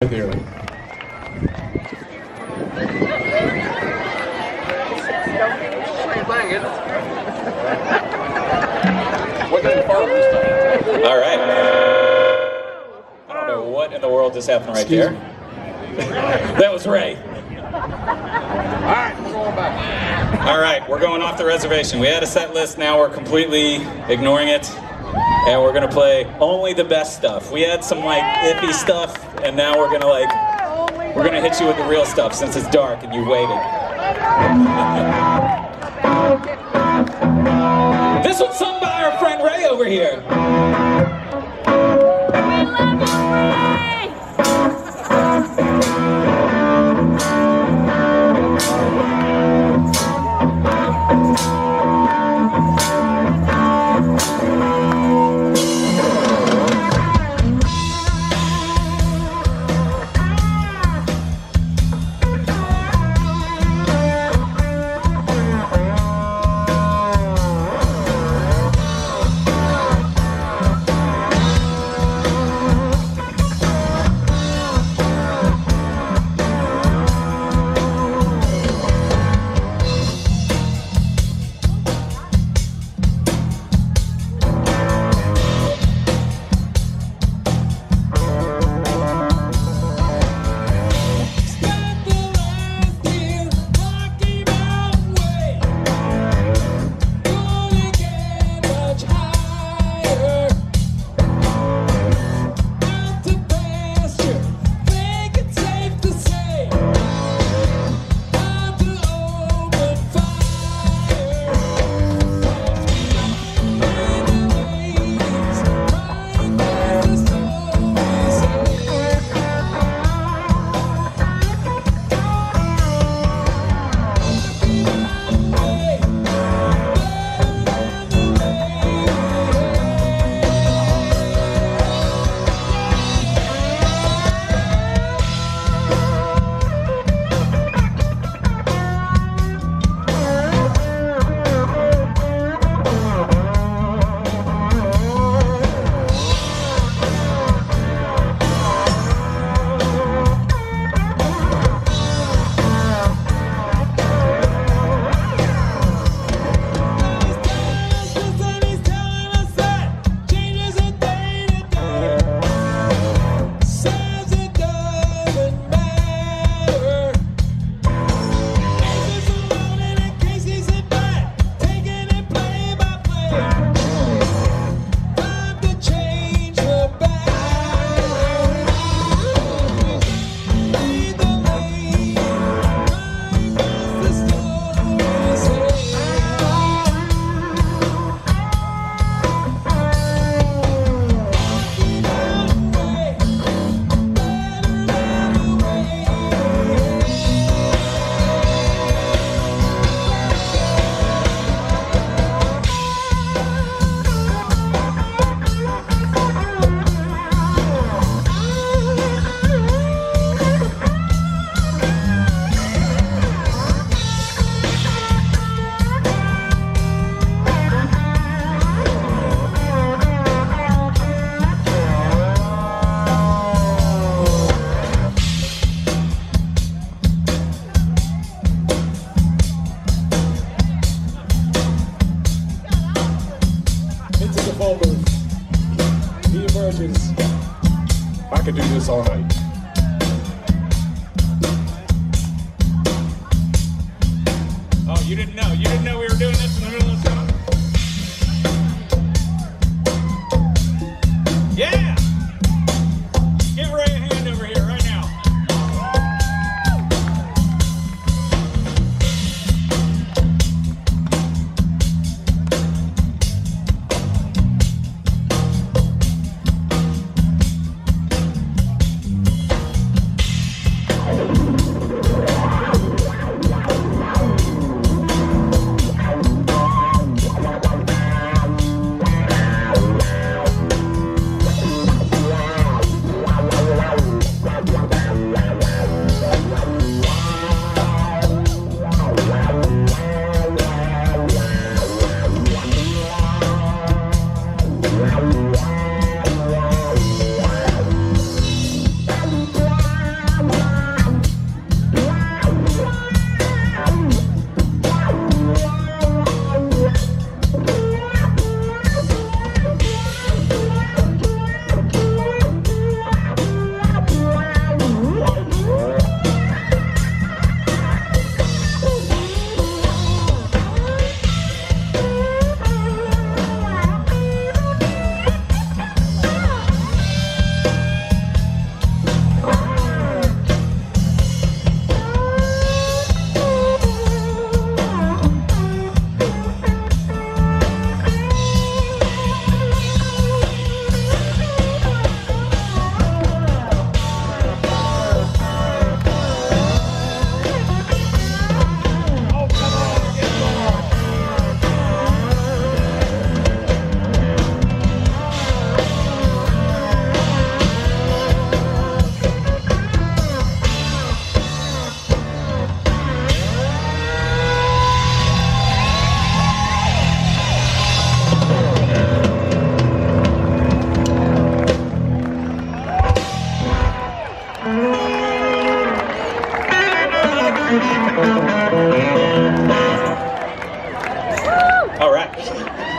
There. All right. I don't know what in the world just happened right there. That was Ray. Alright, we're going back. All right, we're going off the reservation. We had a set list, now we're completely ignoring it. And we're gonna play only the best stuff. We had some like iffy stuff, and now we're gonna hit you with the real stuff since it's dark and you waited. This one's sung by our friend Ray over here.